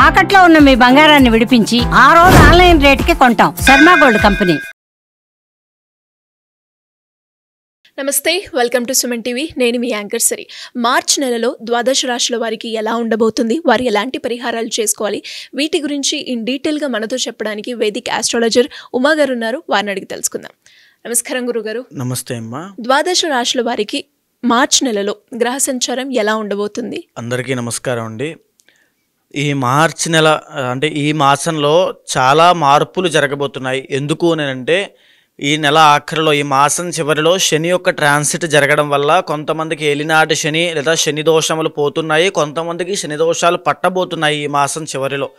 తాకట్లో ఉన్న మీ బంగారాన్ని విడిపించి ఆ రోజు ఆన్లైన్ రేటుకి కొంటాం. Sharma gold company. నమస్తే, వెల్కమ్ టు సుమన్ టీవీ. నేను మీ యాంకర్ సరి. మార్చ్ నెలలో ద్వాదశ రాశుల వారికి ఎలా ఉండబోతుంది, వారు ఎలాంటి పరిహారాలు చేసుకోవాలి, వీటి గురించి ఇన్ డీటెయిల్గా మనతో చెప్పడానికి వేదిక ఆస్ట్రాలజర్ ఉమా గారు ఉన్నారు. వారిని అడిగి తెలుసుకుందాం. నమస్కారం గురుగారు. నమస్తే అమ్మా. ద్వాదశ రాశుల వారికి మార్చ్ నెలలో గ్రహ సంచారం ఎలా ఉండబోతుంది? అందరికీ నమస్కారం అండి. ఈ మార్చి నెల అంటే ఈ మాసంలో చాలా మార్పులు జరగబోతున్నాయి. ఎందుకు అంటే ఈ నెల ఆఖరిలో, ఈ మాసం చివరిలో శని యొక్క ట్రాన్సిట్ జరగడం వల్ల కొంతమందికి ఏలినాటి శని లేదా శని దోషములు పోతున్నాయి, కొంతమందికి శని దోషాలు పట్టబోతున్నాయి ఈ మాసం చివరిలో.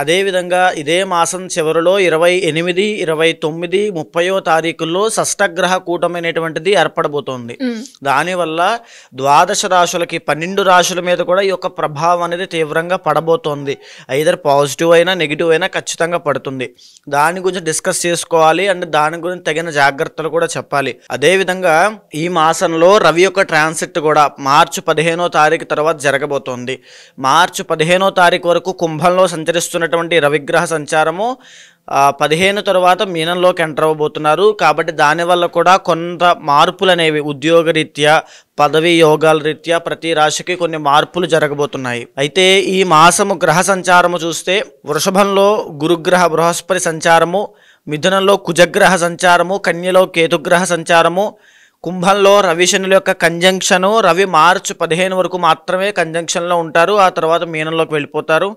అదేవిధంగా ఇదే మాసం చివరిలో 28, 29, 30వ తారీఖుల్లో షష్టగ్రహ కూటమైనటువంటిది ఏర్పడబోతోంది. దానివల్ల ద్వాదశ రాశులకి 12 రాశుల మీద కూడా ఈ యొక్క ప్రభావం అనేది తీవ్రంగా పడబోతోంది. ఐదర్ పాజిటివ్ అయినా నెగిటివ్ అయినా ఖచ్చితంగా పడుతుంది. దాని గురించి డిస్కస్ చేసుకోవాలి అండ్ దాని గురించి తగిన జాగ్రత్తలు కూడా చెప్పాలి. అదేవిధంగా ఈ మాసంలో రవి యొక్క ట్రాన్సిట్ కూడా మార్చి 15వ తారీఖు తర్వాత జరగబోతోంది. మార్చి 15వ తారీఖు వరకు కుంభంలో సంచరిస్తున్న రవిగ్రహ సంచారము 15 తర్వాత మీనంలోకి ఎంటర్ అవ్వబోతున్నారు. కాబట్టి దానివల్ల కూడా కొంత మార్పులు అనేవి ఉద్యోగ రీత్యా, పదవి యోగాల రీత్యా ప్రతి రాశికి కొన్ని మార్పులు జరగబోతున్నాయి. అయితే ఈ మాసము గ్రహ సంచారము చూస్తే వృషభంలో గురుగ్రహ బృహస్పతి సంచారము, మిథునంలో కుజగ్రహ సంచారము, కన్యలో కేతుగ్రహ సంచారము, కుంభంలో రవి శనుల యొక్క కంజంక్షను. రవి మార్చి 15 వరకు మాత్రమే కంజంక్షన్లో ఉంటారు, ఆ తర్వాత మీనంలోకి వెళ్ళిపోతారు.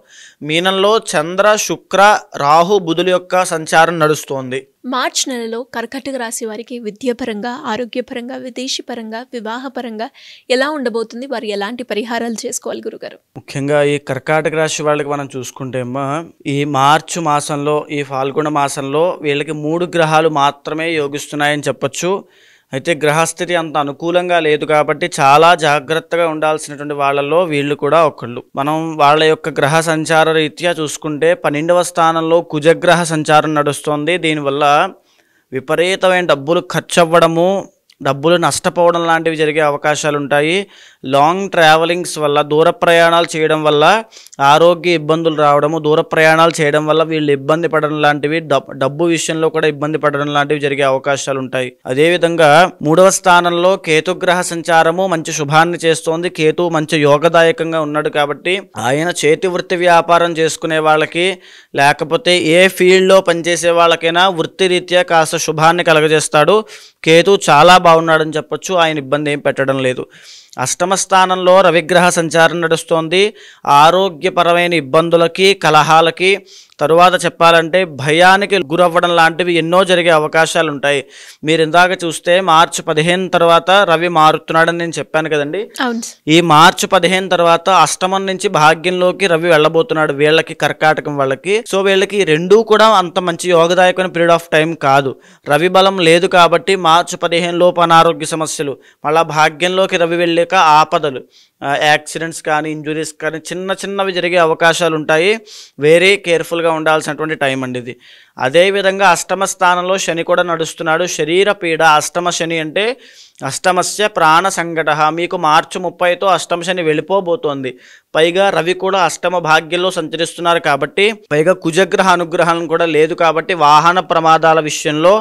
మీనంలో చంద్ర, శుక్ర, రాహు, బుధుల యొక్క సంచారం నడుస్తోంది. మార్చ్ నెలలో కర్కాటక రాశి వారికి విద్యాపరంగా, ఆరోగ్యపరంగా, విదేశీపరంగా, వివాహపరంగా ఎలా ఉండబోతుంది, వారు ఎలాంటి పరిహారాలు చేసుకోవాలి గురుగారు? ముఖ్యంగా ఈ కర్కాటక రాశి వాళ్ళకి మనం చూసుకుంటే ఈ మార్చి మాసంలో, ఈ ఫాల్గుణ మాసంలో వీళ్ళకి 3 గ్రహాలు మాత్రమే యోగిస్తున్నాయని చెప్పొచ్చు. అయితే గ్రహస్థితి అంత అనుకూలంగా లేదు కాబట్టి చాలా జాగ్రత్తగా ఉండాల్సినటువంటి వాళ్ళల్లో వీళ్ళు కూడా ఒకళ్ళు. మనం వాళ్ళ యొక్క గ్రహ సంచార రీత్యా చూసుకుంటే 12వ స్థానంలో కుజగ్రహ సంచారం నడుస్తోంది. దీనివల్ల విపరీతమైన డబ్బులు ఖర్చు అవ్వడము, డబ్బులు నష్టపోవడం లాంటివి జరిగే అవకాశాలు ఉంటాయి. లాంగ్ ట్రావెలింగ్స్ వల్ల, దూర ప్రయాణాలు చేయడం వల్ల ఆరోగ్య ఇబ్బందులు రావడము, దూర ప్రయాణాలు చేయడం వల్ల వీళ్ళు ఇబ్బంది పడడం లాంటివి, డబ్బు విషయంలో కూడా ఇబ్బంది పడడం లాంటివి జరిగే అవకాశాలు ఉంటాయి. అదేవిధంగా 3వ స్థానంలో కేతుగ్రహ సంచారము మంచి శుభాన్ని చేస్తోంది. కేతు మంచి యోగదాయకంగా ఉన్నాడు కాబట్టి ఆయన చేతి వృత్తి వ్యాపారం చేసుకునే వాళ్ళకి, లేకపోతే ఏ ఫీల్డ్లో పనిచేసే వాళ్ళకైనా వృత్తి రీత్యా కాస్త శుభాన్ని కలగజేస్తాడు. కేతు చాలా బాగున్నాడని చెప్పొచ్చు, ఆయన ఇబ్బంది ఏం పెట్టడం లేదు. అష్టమ స్థానంలో రవిగ్రహ సంచారం నడుస్తోంది. ఆరోగ్యపరమైన ఇబ్బందులకి, కలహాలకి, తరువాత చెప్పాలంటే భయానికి గురవ్వడం లాంటివి ఎన్నో జరిగే అవకాశాలు ఉంటాయి. మీరు ఇందాక చూస్తే మార్చి 15 తర్వాత రవి మారుతున్నాడని నేను చెప్పాను కదండి. ఈ మార్చి 15 తర్వాత అష్టమం నుంచి భాగ్యంలోకి రవి వెళ్ళబోతున్నాడు వీళ్ళకి, కర్కాటకం వాళ్ళకి. సో వీళ్ళకి రెండూ కూడా అంత మంచి యోగదాయకమైన పీరియడ్ ఆఫ్ టైం కాదు. రవి బలం లేదు కాబట్టి మార్చి 15 లోపు అనారోగ్య సమస్యలు, మళ్ళీ భాగ్యంలోకి రవి వెళ్ళాక ఆపదలు, యాక్సిడెంట్స్ కానీ, ఇంజురీస్ కానీ చిన్న చిన్నవి జరిగే అవకాశాలు ఉంటాయి. వెరీ కేర్ఫుల్గా ఉండాల్సినటువంటి టైం అండి ఇది. అదేవిధంగా అష్టమ స్థానంలో శని కూడా నడుస్తున్నాడు. శరీర పీడ, అష్టమ శని అంటే అష్టమస్య ప్రాణ సంకట. మీకు మార్చి 30తో అష్టమ శని వెళ్ళిపోబోతోంది. పైగా రవి కూడా అష్టమ భాగ్యంలో సంచరిస్తున్నారు కాబట్టి, పైగా కుజగ్రహ అనుగ్రహం కూడా లేదు కాబట్టి వాహన ప్రమాదాల విషయంలో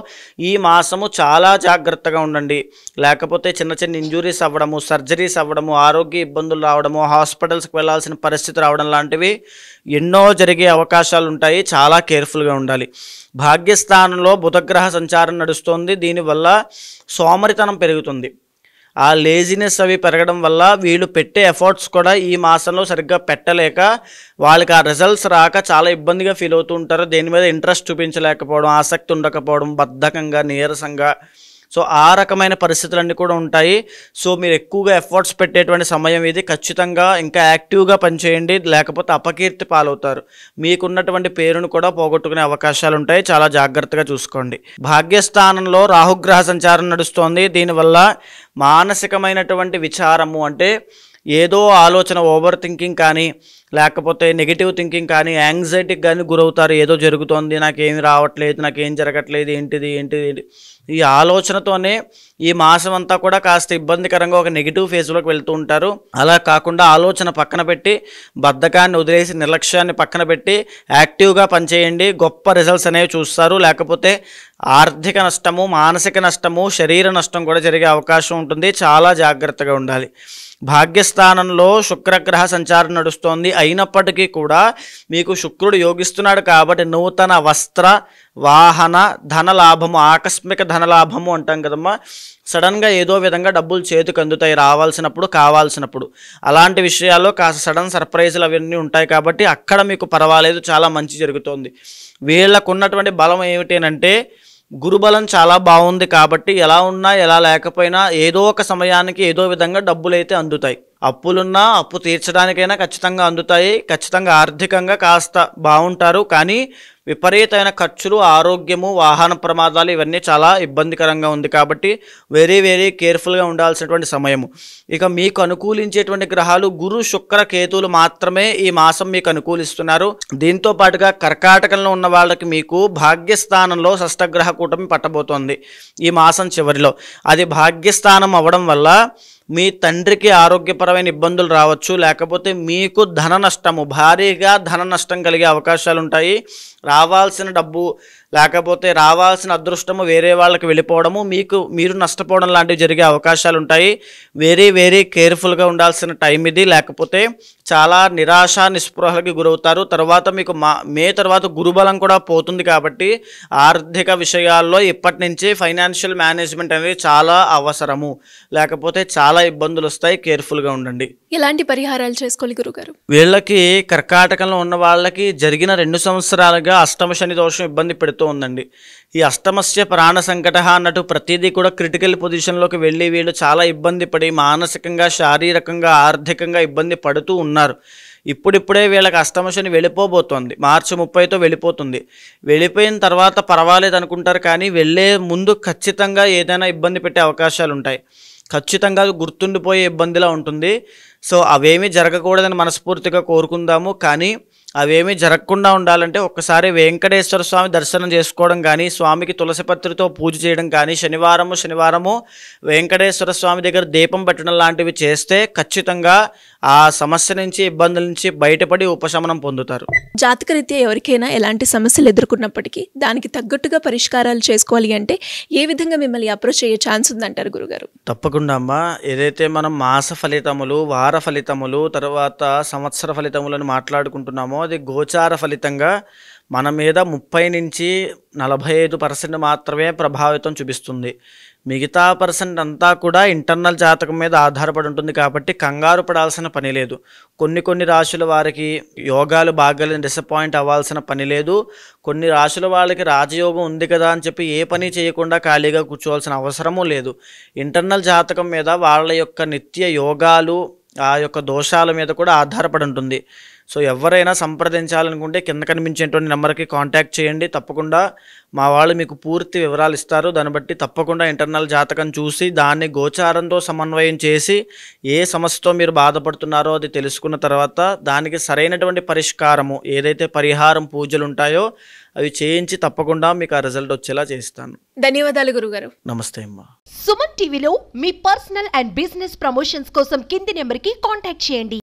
ఈ మాసము చాలా జాగ్రత్తగా ఉండండి. లేకపోతే చిన్న చిన్న ఇంజురీస్ అవ్వడము, సర్జరీస్ అవ్వడము, ఆరోగ్య ఇబ్బందులు రావడము, హాస్పిటల్స్కి వెళ్లాల్సిన పరిస్థితి రావడం లాంటివి ఎన్నో జరిగే అవకాశాలు ఉంటాయి. చాలా కేర్ఫుల్గా ఉండాలి. భాగ్యస్థానంలో బుధగ్రహ సంచారం నడుస్తోంది. దీనివల్ల సోమరితనం పెరుగుతుంది. ఆ లేజినెస్ అవి పెరగడం వల్ల వీళ్ళు పెట్టే ఎఫర్ట్స్ కూడా ఈ మాసంలో సరిగ్గా పెట్టలేక వాళ్ళకి ఆ రిజల్ట్స్ రాక చాలా ఇబ్బందిగా ఫీల్ అవుతూ ఉంటారు. దేని మీద ఇంట్రెస్ట్ చూపించలేకపోవడం, ఆసక్తి ఉండకపోవడం, బద్ధకంగా, నీరసంగా, సో ఆ రకమైన పరిస్థితులన్నీ కూడా ఉంటాయి. సో మీరు ఎక్కువగా ఎఫర్ట్స్ పెట్టేటువంటి సమయం ఇది. ఖచ్చితంగా ఇంకా యాక్టివ్గా పనిచేయండి, లేకపోతే అపకీర్తి పాలవుతారు. మీకున్నటువంటి పేరును కూడా పోగొట్టుకునే అవకాశాలు ఉంటాయి. చాలా జాగ్రత్తగా చూసుకోండి. భాగ్యస్థానంలో రాహుగ్రహ సంచారం నడుస్తోంది. దీనివల్ల మానసికమైనటువంటి విచారము, అంటే ఏదో ఆలోచన ఓవర్ థింకింగ్ కానీ లేకపోతే నెగిటివ్ థింకింగ్ కానీ యాంగ్జైటీకి కానీ గురవుతారు. ఏదో జరుగుతోంది, నాకేమి రావట్లేదు, నాకేం జరగట్లేదు, ఏంటిది ఈ ఆలోచనతోనే ఈ మాసం అంతా కూడా కాస్త ఇబ్బందికరంగా ఒక నెగిటివ్ ఫేజ్లోకి వెళ్తూ ఉంటారు. అలా కాకుండా ఆలోచన పక్కన పెట్టి బద్ధకాన్ని వదిలేసి నిర్లక్ష్యాన్ని పక్కన పెట్టి యాక్టివ్గా పనిచేయండి. గొప్ప రిజల్ట్స్ అనేవి చూస్తారు. లేకపోతే ఆర్థిక నష్టము, మానసిక నష్టము, శరీర నష్టం కూడా జరిగే అవకాశం ఉంటుంది. చాలా జాగ్రత్తగా ఉండాలి. భాగ్యస్థానంలో శుక్రగ్రహ సంచారం నడుస్తోంది. అయినప్పటికీ కూడా మీకు శుక్రుడు యోగిస్తున్నాడు కాబట్టి నూతన వస్త్ర వాహన ధన లాభము, ఆకస్మిక ధన లాభము అంటాం కదమ్మా. సడన్గా ఏదో విధంగా డబ్బులు చేతికి అందుతాయి రావాల్సినప్పుడు, కావాల్సినప్పుడు. అలాంటి విషయాల్లో కాస్త సడన్ సర్ప్రైజులు అవన్నీ ఉంటాయి కాబట్టి అక్కడ మీకు పర్వాలేదు, చాలా మంచి జరుగుతోంది. వీళ్ళకు ఉన్నటువంటి బలం ఏమిటంటే గురుబలం చాలా బాగుంది కాబట్టి ఎలా ఉన్నా ఎలా లేకపోయినా ఏదో ఒక సమయానికి ఏదో విధంగా డబ్బులు అయితే అందుతాయి. అప్పులున్నా అప్పు తీర్చడానికైనా ఖచ్చితంగా అందుతాయి. ఖచ్చితంగా ఆర్థికంగా కాస్త బాగుంటారు. కానీ విపరీతమైన ఖర్చులు, ఆరోగ్యము, వాహన ప్రమాదాలు ఇవన్నీ చాలా ఇబ్బందికరంగా ఉంది కాబట్టి వెరీ వెరీ కేర్ఫుల్గా ఉండాల్సినటువంటి సమయము. ఇక మీకు అనుకూలించేటువంటి గ్రహాలు గురు, శుక్ర, కేతువులు మాత్రమే ఈ మాసం మీకు అనుకూలిస్తున్నారు. దీంతో పాటుగా కర్కాటకంలో ఉన్న వాళ్ళకి మీకు భాగ్యస్థానంలో షష్టగ్రహ కూటమి పట్టబోతోంది ఈ మాసం చివరిలో. అది భాగ్యస్థానం అవ్వడం వల్ల మీ తండ్రికి ఆరోగ్యపరమైన ఇబ్బందులు రావచ్చు, లేకపోతే మీకు ధన నష్టము, భారీగా ధన నష్టం కలిగే అవకాశాలు ఉంటాయి. రావాల్సిన డబ్బు లేకపోతే రావాల్సిన అదృష్టము వేరే వాళ్ళకి వెళ్ళిపోవడము, మీరు నష్టపోవడం లాంటివి జరిగే అవకాశాలు ఉంటాయి. వెరీ వెరీ కేర్ఫుల్గా ఉండాల్సిన టైం ఇది. లేకపోతే చాలా నిరాశ నిస్పృహలకి గురవుతారు. తర్వాత మీకు మే తర్వాత గురుబలం కూడా పోతుంది కాబట్టి ఆర్థిక విషయాల్లో ఇప్పటి నుంచి ఫైనాన్షియల్ మేనేజ్మెంట్ అనేది చాలా అవసరము. లేకపోతే చాలా ఇబ్బందులు వస్తాయి. కేర్ఫుల్గా ఉండండి. ఎలాంటి పరిహారాలు చేసుకోవాలి గురుగారు? వీళ్ళకి కర్కాటకంలో ఉన్న వాళ్ళకి జరిగిన 2 సంవత్సరాలుగా అష్టమ శని దోషం ఇబ్బంది పెడుతూ ఉందండి. ఈ అష్టమస్య ప్రాణ సంకట అన్నట్టు ప్రతిదీ కూడా క్రిటికల్ పొజిషన్లోకి వెళ్ళి వీళ్ళు చాలా ఇబ్బంది పడి మానసికంగా, శారీరకంగా, ఆర్థికంగా ఇబ్బంది పడుతూ ఉన్నారు. ఇప్పుడిప్పుడే వీళ్ళకి అష్టమ శని వెళ్ళిపోబోతోంది. మార్చి 30తో వెళ్ళిపోతుంది. వెళ్ళిపోయిన తర్వాత పర్వాలేదు అనుకుంటారు, కానీ వెళ్ళే ముందు ఖచ్చితంగా ఏదైనా ఇబ్బంది పెట్టే అవకాశాలు ఉంటాయి. ఖచ్చితంగా గుర్తుండిపోయే ఇబ్బందిలా ఉంటుంది. సో అవేమీ జరగకూడదని మనస్ఫూర్తిగా కోరుకుందాము. కానీ అవేమీ జరగకుండా ఉండాలంటే ఒక్కసారి వెంకటేశ్వర స్వామి దర్శనం చేసుకోవడం కానీ, స్వామికి తులసిపత్రితో పూజ చేయడం కానీ, శనివారము వెంకటేశ్వర స్వామి దగ్గర దీపం పెట్టడం లాంటివి చేస్తే ఖచ్చితంగా ఆ సమస్య నుంచి, ఇబ్బందుల నుంచి బయటపడి ఉపశమనం పొందుతారు. జాతకరీత్యా ఎవరికైనా ఎలాంటి సమస్యలు ఎదుర్కొన్నప్పటికీ దానికి తగ్గట్టుగా పరిష్కారాలు చేసుకోవాలి అంటే ఏ విధంగా మిమ్మల్ని అప్రోచ్ అయ్యే ఛాన్స్ ఉందంటారు గురుగారు? తప్పకుండా అమ్మా. ఏదైతే మనం మాస ఫలితములు, వార ఫలితములు, తర్వాత సంవత్సర ఫలితములను మాట్లాడుకుంటున్నామో అది గోచార ఫలితంగా మన మీద 30 నుంచి 45% మాత్రమే ప్రభావితం చూపిస్తుంది. మిగతా % అంతా కూడా ఇంటర్నల్ జాతకం మీద ఆధారపడి ఉంటుంది కాబట్టి కంగారు పడాల్సిన పని లేదు. కొన్ని రాశుల వారికి యోగాలు బాగాలేని డిసప్పాయింట్ అవ్వాల్సిన పని లేదు. కొన్ని రాశుల వాళ్ళకి రాజయోగం ఉంది కదా అని చెప్పి ఏ పని చేయకుండా ఖాళీగా కూర్చోవాల్సిన అవసరమూ లేదు. ఇంటర్నల్ జాతకం మీద వాళ్ళ యొక్క నిత్య యోగాలు, ఆ యొక్క దోషాల మీద కూడా ఆధారపడి ఉంటుంది. సో ఎవరైనా సంప్రదించాలనుకుంటే కింద కనిపించేటువంటి నెంబర్కి కాంటాక్ట్ చేయండి. తప్పకుండా మా వాళ్ళు మీకు పూర్తి వివరాలు ఇస్తారు. దాన్ని బట్టి తప్పకుండా ఇంటర్నల్ జాతకం చూసి దాన్ని గోచారంతో సమన్వయం చేసి ఏ సమస్యతో మీరు బాధపడుతున్నారో అది తెలుసుకున్న తర్వాత దానికి సరైనటువంటి పరిష్కారము, ఏదైతే పరిహారం పూజలు ఉంటాయో అవి చేయించి తప్పకుండా మీకు ఆ రిజల్ట్ వచ్చేలా చేస్తాను. ధన్యవాదాలు గురుగారు. నమస్తే అమ్మా. సుమన్ టీవీలో మీ పర్సనల్ అండ్ బిజినెస్ ప్రమోషన్స్ కోసం కింది నెంబర్కి కాంటాక్ట్ చేయండి.